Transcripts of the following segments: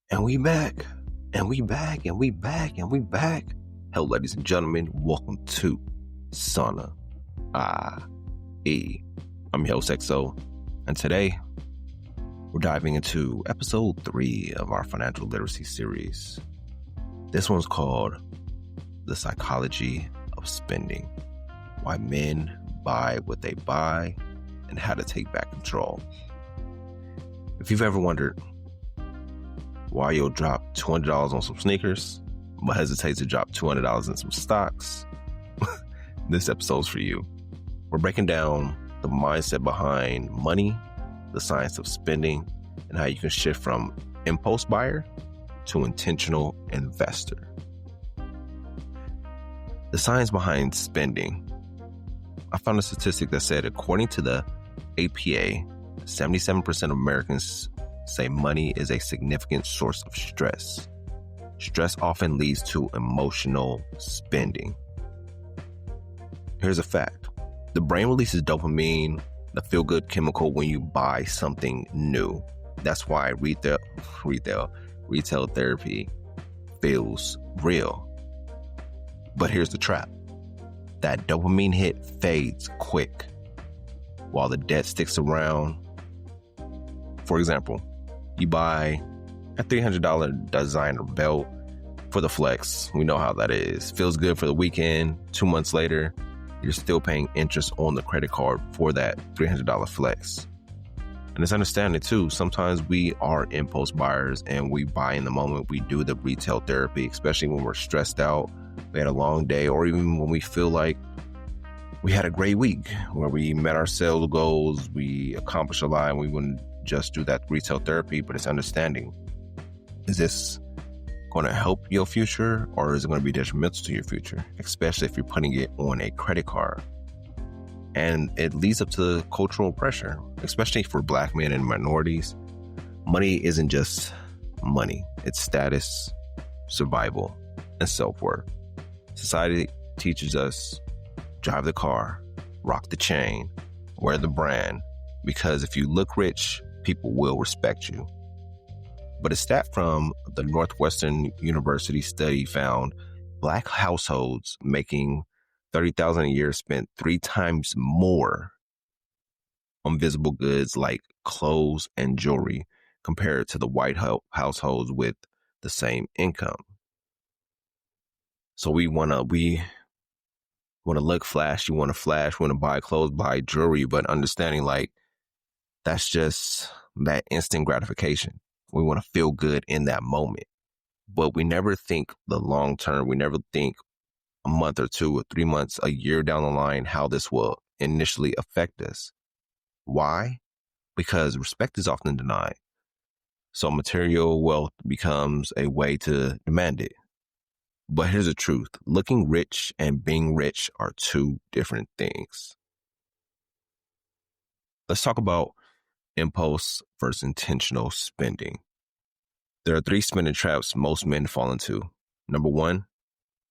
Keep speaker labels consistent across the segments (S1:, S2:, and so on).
S1: And we back, and we back, and we back, and we back. Hello, ladies and gentlemen. Welcome to SAUNAIE. I'm your host, XO, and today we're diving into episode 3 of our financial literacy series. This one's called The Psychology of Spending: Why Men Buy What They Buy and How to Take Back Control. If you've ever wondered why you'll drop $200 on some sneakers, but hesitate to drop $200 in some stocks, this episode's for you. We're breaking down the mindset behind money, the science of spending, and how you can shift from impulse buyer to intentional investor. The science behind spending. I found a statistic that said, according to the APA, 77% of Americans say money is a significant source of stress. Stress often leads to emotional spending. Here's a fact. The brain releases dopamine, the feel-good chemical, when you buy something new. That's why retail therapy feels real. But here's the trap. That dopamine hit fades quick, while the debt sticks around. For example, you buy a $300 designer belt for the flex. We know how that is. Feels good for the weekend. 2 months later, you're still paying interest on the credit card for that $300 flex. And it's understanding too. Sometimes we are impulse buyers and we buy in the moment. We do the retail therapy, especially when we're stressed out, we had a long day, or even when we feel like we had a great week where we met our sales goals, we accomplished a lot, and we wouldn't just do that retail therapy. But it's understanding, is this going to help your future, or is it going to be detrimental to your future, especially if you're putting it on a credit card? And it leads up to cultural pressure, especially for Black men and minorities. Money isn't just money. It's status, survival, and self-worth. Society teaches us, drive the car, rock the chain, wear the brand, because if you look rich, people will respect you. But a stat from the Northwestern University study found Black households making $30,000 a year spent 3 times more on visible goods like clothes and jewelry compared to the white households with the same income. So we want to look flash, we want to buy clothes, buy jewelry, but understanding like that's just that instant gratification. We want to feel good in that moment, but we never think the long term. We never think a month or 2 or 3 months, a year down the line, how this will initially affect us. Why? Because respect is often denied. So material wealth becomes a way to demand it. But here's the truth. Looking rich and being rich are 2 different things. Let's talk about impulse versus intentional spending. There are 3 spending traps most men fall into. Number 1,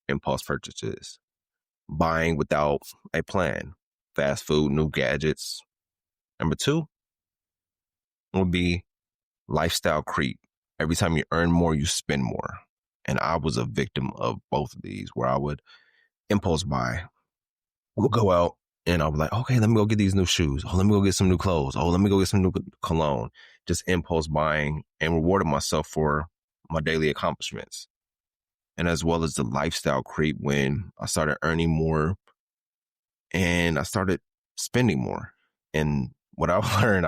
S1: impulse purchases. Buying without a plan. Fast food, new gadgets. Number 2 would be lifestyle creep. Every time you earn more, you spend more. And I was a victim of both of these, where I would impulse buy. We'll go out and I'll be like, okay, let me go get these new shoes. Oh, let me go get some new clothes. Oh, let me go get some new cologne. Just impulse buying, and rewarded myself for my daily accomplishments. And as well as the lifestyle creep, when I started earning more and I started spending more. And what I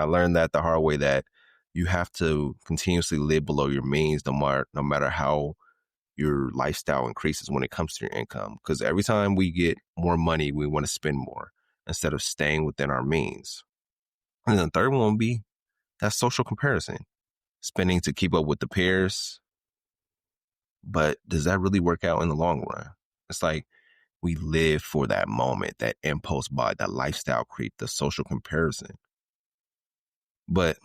S1: learned that the hard way, that you have to continuously live below your means, no matter how your lifestyle increases when it comes to your income. Because every time we get more money, we want to spend more instead of staying within our means. And the third one would be that social comparison, spending to keep up with the peers. But does that really work out in the long run? It's like we live for that moment, that impulse buy, that lifestyle creep, the social comparison. But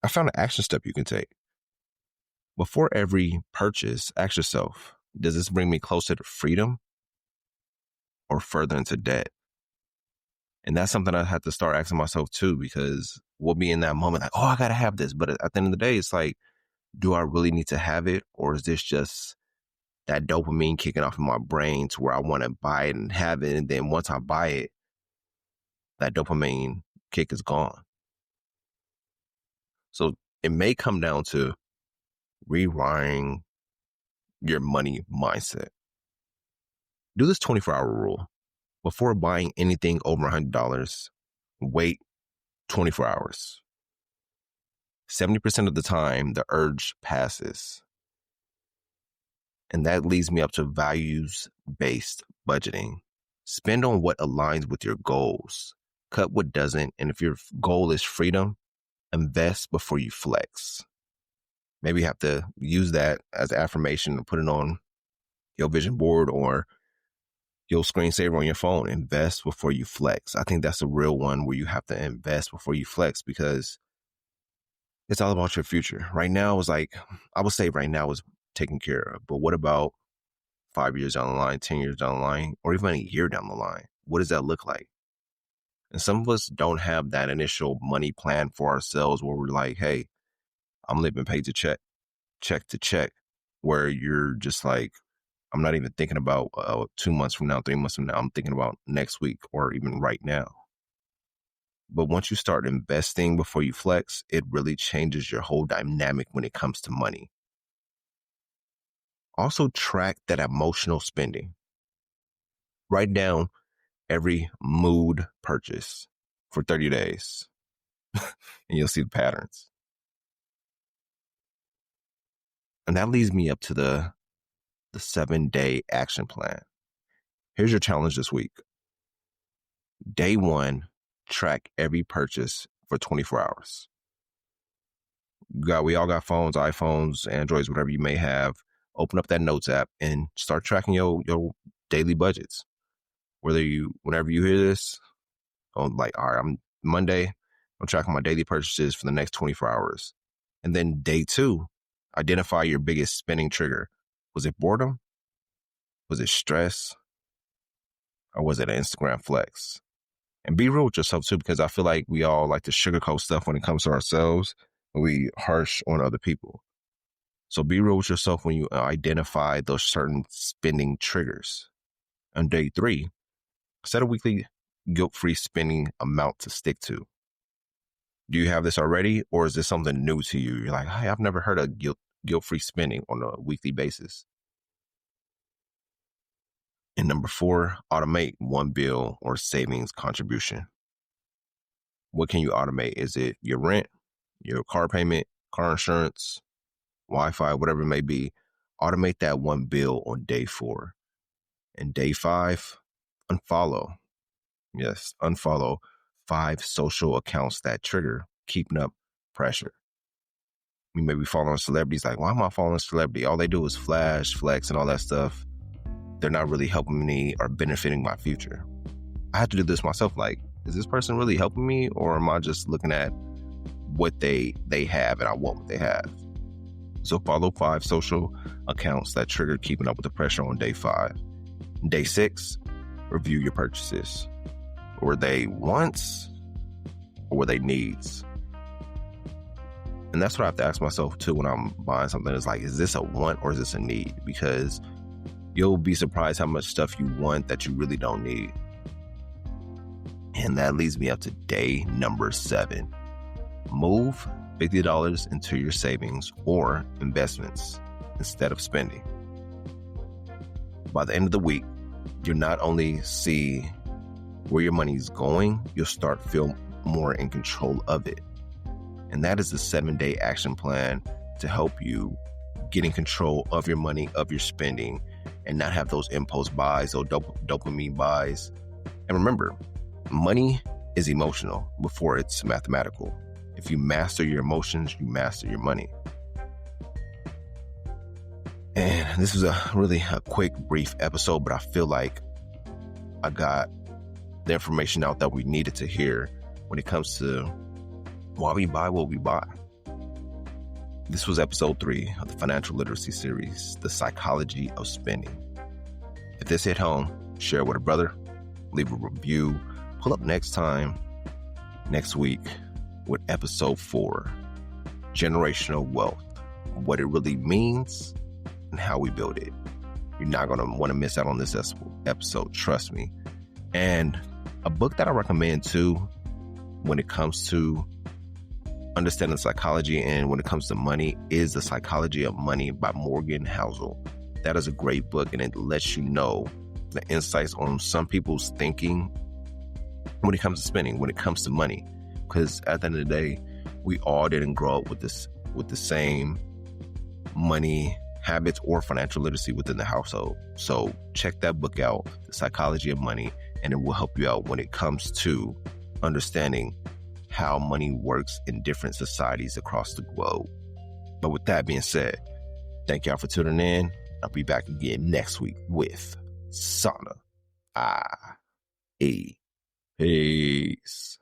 S1: I found an action step you can take. Before every purchase, ask yourself, does this bring me closer to freedom or further into debt? And that's something I had to start asking myself too, because we'll be in that moment like, oh, I got to have this. But at the end of the day, it's like, do I really need to have it? Or is this just that dopamine kicking off in my brain to where I want to buy it and have it? And then once I buy it, that dopamine kick is gone. So it may come down to rewiring your money mindset. Do this 24-hour rule. Before buying anything over $100, wait 24 hours. 70% of the time, the urge passes. And that leads me up to values-based budgeting. Spend on what aligns with your goals. Cut what doesn't. And if your goal is freedom, invest before you flex. Maybe you have to use that as affirmation and put it on your vision board or your screensaver on your phone. Invest before you flex. I think that's a real one where you have to invest before you flex, because it's all about your future. Right now is like, I would say right now is taken care of. But what about 5 years down the line, 10 years down the line, or even a year down the line? What does that look like? And some of us don't have that initial money plan for ourselves where we're like, hey, I'm living pay to check to check, where you're just like, I'm not even thinking about 2 months from now, 3 months from now. I'm thinking about next week or even right now. But once you start investing before you flex, it really changes your whole dynamic when it comes to money. Also track that emotional spending. Write down every mood purchase for 30 days and you'll see the patterns. And that leads me up to the 7-day action plan. Here's your challenge this week. Day 1, track every purchase for 24 hours. We all got phones, iPhones, Androids, whatever you may have. Open up that Notes app and start tracking your daily budgets. Whenever you hear this, like, all right, Monday, I'm tracking my daily purchases for the next 24 hours. And then day 2, identify your biggest spending trigger. Was it boredom? Was it stress? Or was it an Instagram flex? And be real with yourself too, because I feel like we all like to sugarcoat stuff when it comes to ourselves, and we harsh on other people. So be real with yourself when you identify those certain spending triggers. On day 3, set a weekly guilt-free spending amount to stick to. Do you have this already, or is this something new to you? You're like, hey, I've never heard of guilt-free spending on a weekly basis. And number 4, automate one bill or savings contribution. What can you automate? Is it your rent, your car payment, car insurance, Wi-Fi, whatever it may be? Automate that one bill on day 4. And day 5, unfollow. Yes, unfollow 5 social accounts that trigger keeping up pressure. We may be following celebrities like, why am I following a celebrity? All they do is flash, flex, and all that stuff. They're not really helping me or benefiting my future. I have to do this myself. Like, is this person really helping me, or am I just looking at what they have and I want what they have? So follow 5 social accounts that trigger keeping up with the pressure on day 5. Day 6, review your purchases. Were they wants or were they needs? And that's what I have to ask myself too when I'm buying something. Is like, is this a want or is this a need? Because you'll be surprised how much stuff you want that you really don't need. And that leads me up to day number 7. Move $50 into your savings or investments instead of spending. By the end of the week, you'll not only see where your money is going, you'll start feel more in control of it. And that is the 7-day action plan to help you get in control of your money, of your spending, and not have those impulse buys or dopamine buys. And remember, money is emotional before it's mathematical. If you master your emotions, you master your money. And this is a quick, brief episode, but I feel like I got the information out that we needed to hear when it comes to why we buy what we buy. This was episode 3 of the Financial Literacy Series, The Psychology of Spending. If this hit home, share with a brother, leave a review, pull up next week with episode 4, Generational Wealth, what it really means, and how we build it. You're not going to want to miss out on this episode, trust me. And a book that I recommend too, when it comes to understanding psychology and when it comes to money, is The Psychology of Money by Morgan Housel. That is a great book, and it lets you know the insights on some people's thinking when it comes to spending, when it comes to money. Because at the end of the day, we all didn't grow up with the same money habits or financial literacy within the household. So check that book out, The Psychology of Money, and it will help you out when it comes to understanding how money works in different societies across the globe. But with that being said, thank y'all for tuning in. I'll be back again next week with SAUNAIE. Peace.